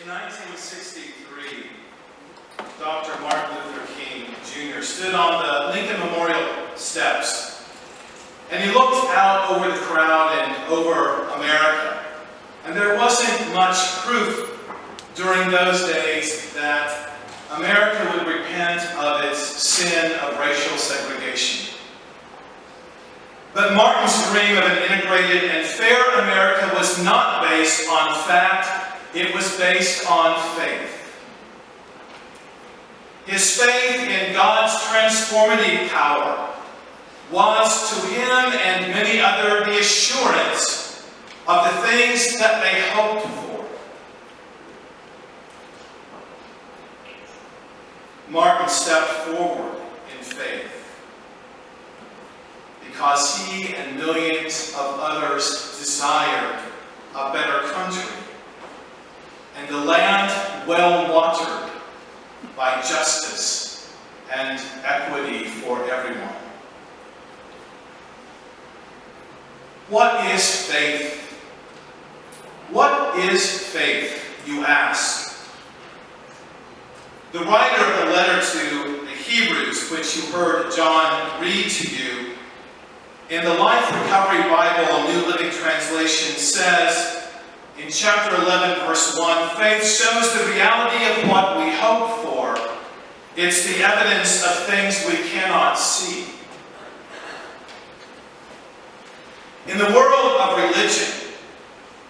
In 1963, Dr. Martin Luther King Jr. stood on the Lincoln Memorial steps, and he looked out over the crowd and over America. And there wasn't much proof during those days that America would repent of its sin of racial segregation. But Martin's dream of an integrated and fair America was not based on fact, it was based on faith. His faith in God's transformative power was to him and many others the assurance of the things that they hoped for. Martin stepped forward in faith because he and millions of others desired a better country and a land well watered by justice and equity for everyone. What is faith? What is faith, you ask? The writer of the letter to the Hebrews, which you heard John read to you, in the Life Recovery Bible, New Living Translation, says in chapter 11, verse 1, faith shows the reality of what we hope for. It's the evidence of things we cannot see. In the world of religion,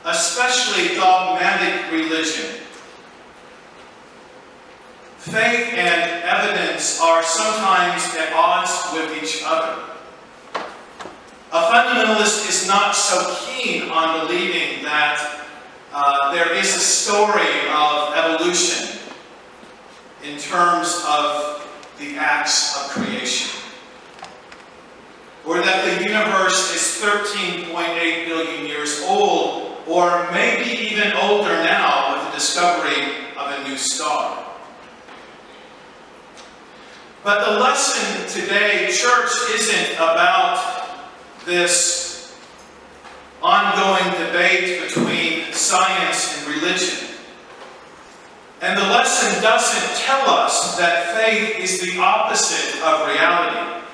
especially dogmatic religion, faith and evidence are sometimes at odds with each other. A fundamentalist is not so keen on believing that there is a story of evolution in terms of the acts of creation, or that the universe is 13.8 billion years old, or maybe even older now with the discovery of a new star. But the lesson today, church, isn't about this ongoing debate between science and religion. And the lesson doesn't tell us that faith is the opposite of reality.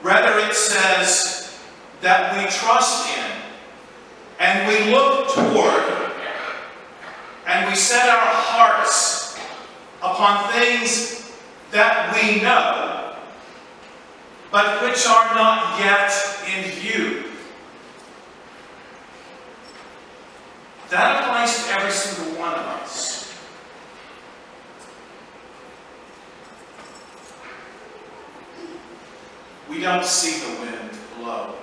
Rather, it says that we trust in and we look toward and we set our hearts upon things that we know, but which are not yet in view. That applies to every single one of us. We don't see the wind blow,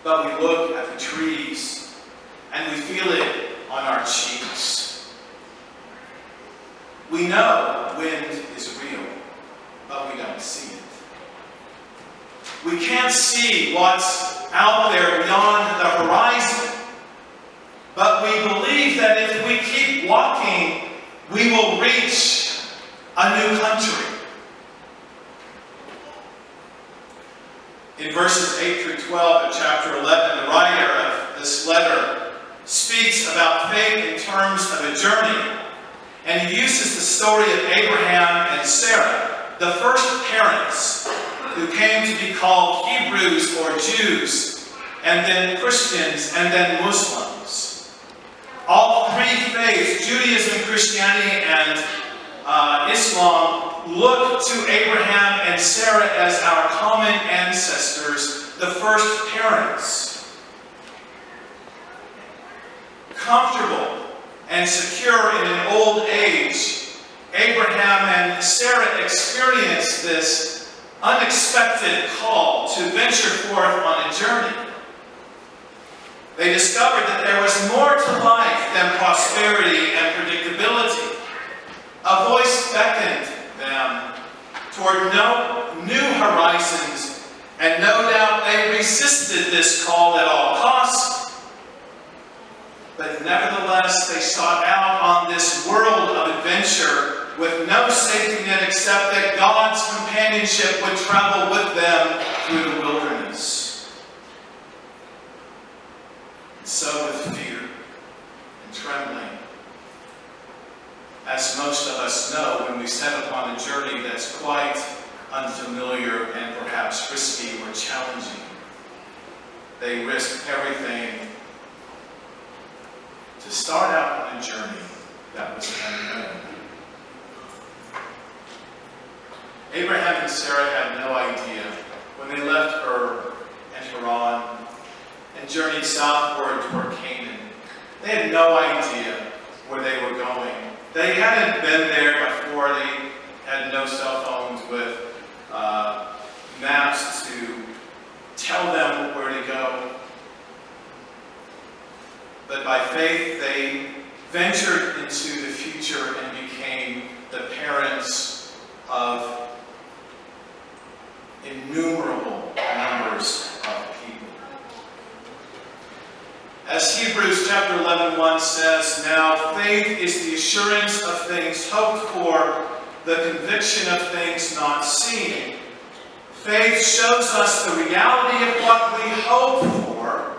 but we look at the trees and we feel it on our cheeks. We know wind is real, but we don't see it. We can't see what's out there beyond the horizon, but we believe that if we keep walking, we will reach a new country. In verses 8 through 12 of chapter 11, the writer of this letter speaks about faith in terms of a journey, and he uses the story of Abraham and Sarah, the first parents who came to be called Hebrews or Jews, and then Christians, and then Muslims. All three faiths, Judaism, Christianity, and Islam, look to Abraham and Sarah as our common ancestors, the first parents. Comfortable and secure in an old age, Abraham and Sarah experienced this unexpected call to venture forth on a journey. They discovered that there was more to life than prosperity and predictability. A voice beckoned them toward new horizons, and no doubt they resisted this call at all costs. But nevertheless, they sought out on this world of adventure with no safety net except that God's companionship would travel with them through the wilderness. So with fear us know when we set upon a journey that's quite unfamiliar and perhaps risky or challenging, they risk everything to start out on a journey that was unknown. Abraham and Sarah had no idea when they left Ur and Haran and journeyed southward toward Canaan. They had no idea where they were going. They hadn't been there before. They had no cell phones with maps to tell them where to go. But by faith, they ventured into the future and became the parents of innumerable numbers of people. As Hebrews chapter 11:1 says, "Now faith is the assurance of things hoped for, the conviction of things not seen." Faith shows us the reality of what we hope for.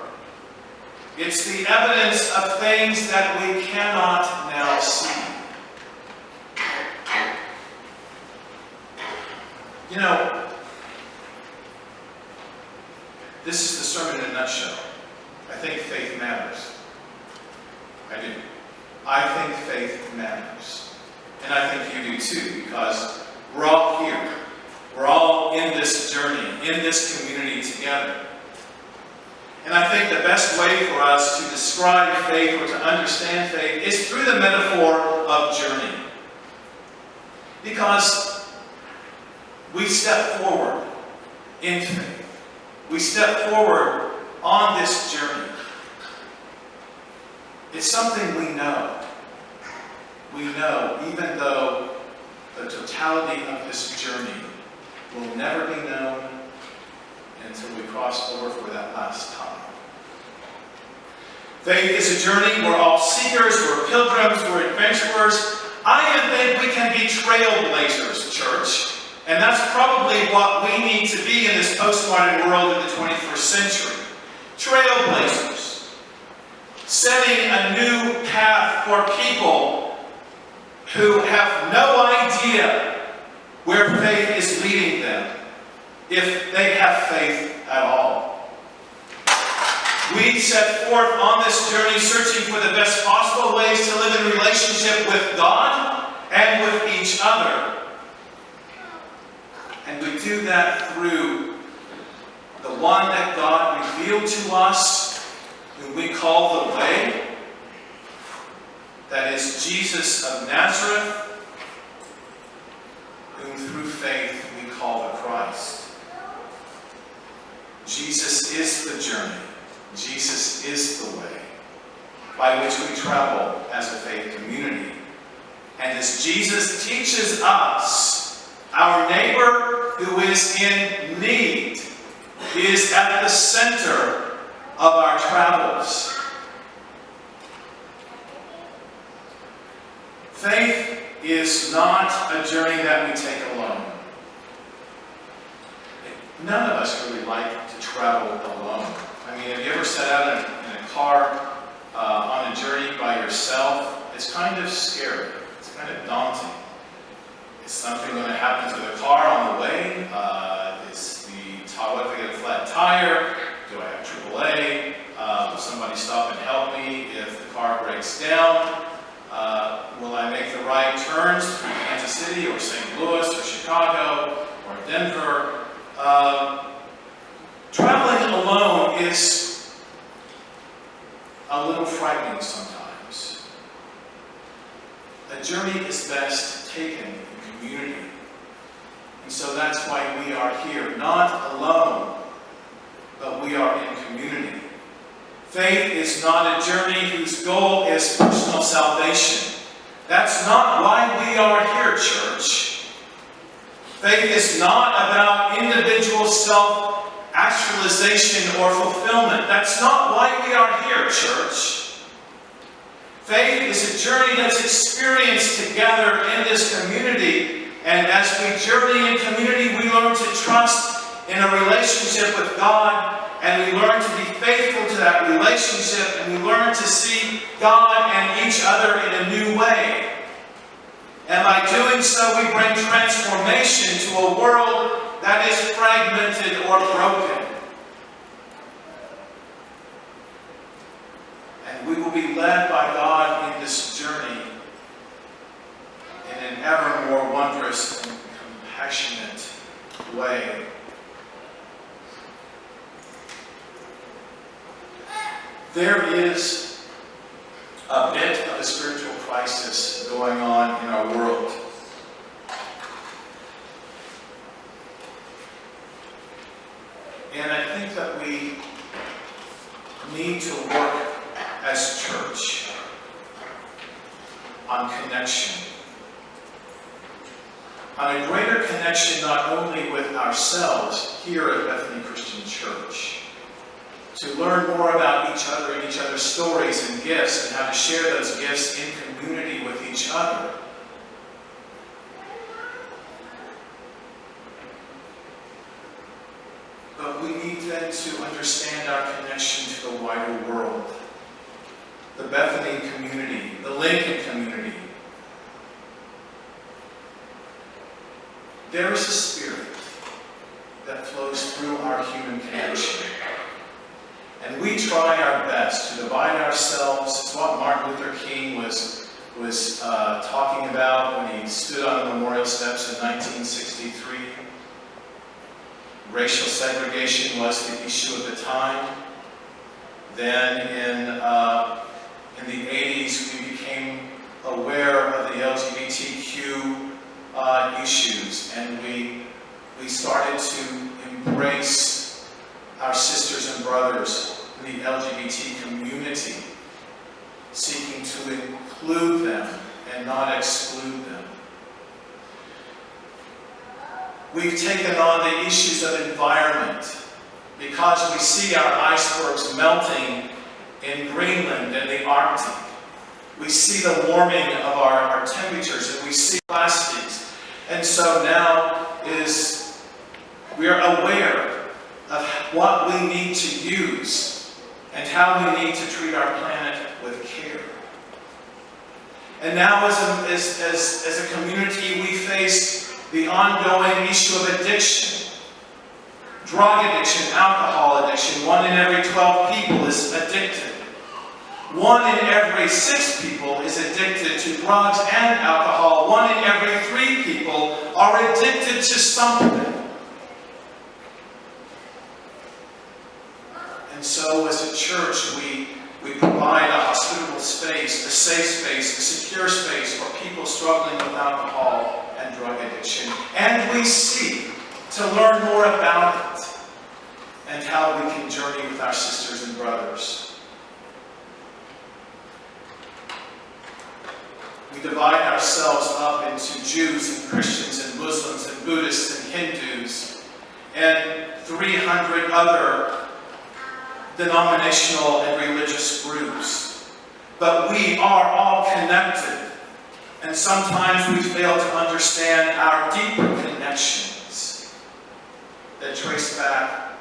It's the evidence of things that we cannot now see. You know, this is the sermon in a nutshell. I think faith matters. I do. I think faith matters. And I think you do too, because we're all here. We're all in this journey, in this community together. And I think the best way for us to describe faith or to understand faith is through the metaphor of journey. Because we step forward in faith. We step forward on this journey. It's something we know. We know, even though the totality of this journey will never be known until we cross over for that last time. Faith is a journey. We're all seekers, we're pilgrims, we're adventurers. I even think we can be trailblazers, church. And that's probably what we need to be in this postmodern world in the 21st century. Trailblazers. Setting a new path for people who have no idea where faith is leading them, if they have faith at all. We set forth on this journey searching for the best possible ways to live in relationship with God and with each other. And we do that through the one that God revealed to us, whom we call the Way. That is Jesus of Nazareth, whom through faith we call the Christ. Jesus is the journey. Jesus is the way by which we travel as a faith community. And as Jesus teaches us, our neighbor who is in need is at the center of our travels. Faith is not a journey that we take alone. None of us really like to travel alone. I mean, have you ever set out in a car on a journey by yourself? It's kind of scary. It's kind of daunting. Is something going to happen to the car on the way? What if I get a flat tire? Do I have AAA? Will somebody stop and help me if the car breaks down? Will I make the right turns through Kansas City or St. Louis or Chicago or Denver? Traveling alone is a little frightening sometimes. A journey is best taken in community. And so that's why we are here, not alone, but we are in community. Faith is not a journey whose goal is personal salvation. That's not why we are here, church. Faith is not about individual self-actualization or fulfillment. That's not why we are here, church. Faith is a journey that's experienced together in this community. And as we journey in community, we learn to trust in a relationship with God, and we learn to be faithful to that relationship, and we learn to see God and each other in a new way. And by doing so, we bring transformation to a world that is fragmented or broken. And we will be led by God in this journey in an ever more wondrous and compassionate way. There is a bit of a spiritual crisis going on in our world. And I think that we need to work as church on connection. On a greater connection not only with ourselves here at Bethany Christian Church, to learn more about each other and each other's stories and gifts and how to share those gifts in community with each other. But we need then to understand our connection to the wider world. The Bethany community, the Lincoln community. There is a spirit that flows through our human connection. And we try our best to divide ourselves. It's what Martin Luther King was talking about when he stood on the memorial steps in 1963. Racial segregation was the issue at the time. Then in the 80s, we became aware of the LGBTQ issues, and we started to embrace our sisters and brothers in the LGBT community, seeking to include them and not exclude them. We've taken on the issues of environment because we see our icebergs melting in Greenland and the Arctic. We see the warming of our temperatures, and we see plastics. And so now we are aware of what we need to use and how we need to treat our planet with care. And now as a community, we face the ongoing issue of addiction. Drug addiction, alcohol addiction. 1 in every 12 people is addicted. 1 in every 6 people is addicted to drugs and alcohol. 1 in every 3 people are addicted to something. And so as a church, we provide a hospitable space, a safe space, a secure space for people struggling with alcohol and drug addiction. And we seek to learn more about it and how we can journey with our sisters and brothers. We divide ourselves up into Jews and Christians and Muslims and Buddhists and Hindus and 300 other denominational and religious groups. But we are all connected, and sometimes we fail to understand our deeper connections that trace back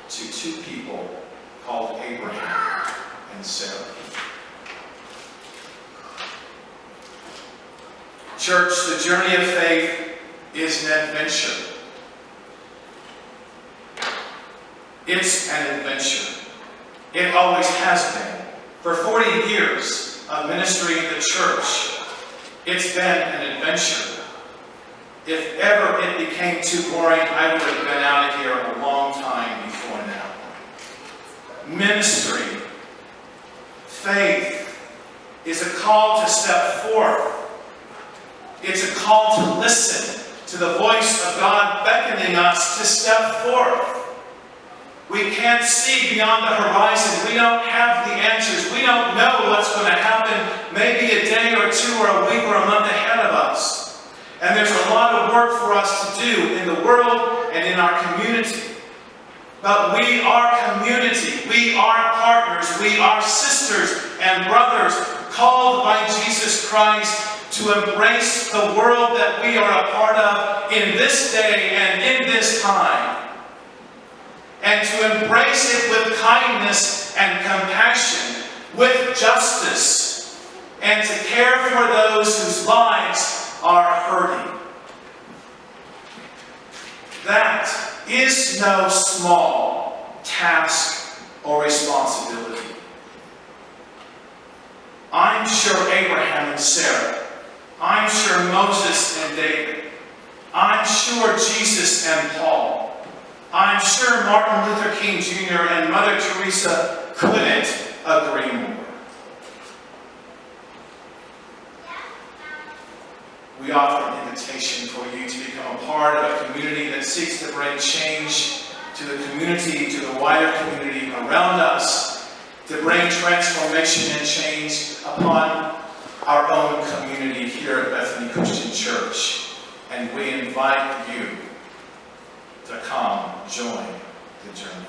to 2 people called Abraham and Sarah. Church, the journey of faith is an adventure. It's an adventure. It always has been. For 40 years of ministry in the church, it's been an adventure. If ever it became too boring, I would have been out of here a long time before now. Ministry, faith, is a call to step forth. It's a call to listen to the voice of God beckoning us to step forth. We can't see beyond the horizon. We don't have the answers. We don't know what's going to happen maybe a day or 2 or a week or a month ahead of us. And there's a lot of work for us to do in the world and in our community. But we are community. We are partners. We are sisters and brothers called by Jesus Christ to embrace the world that we are a part of in this day and in this time. And to embrace it with kindness and compassion, with justice, and to care for those whose lives are hurting. That is no small task or responsibility. I'm sure Abraham and Sarah, I'm sure Moses and David, I'm sure Jesus and Paul, I'm sure Martin Luther King Jr. and Mother Teresa couldn't agree more. We offer an invitation for you to become a part of a community that seeks to bring change to the community, to the wider community around us, to bring transformation and change upon our own community here at Bethany Christian Church. And we invite you to come join the journey.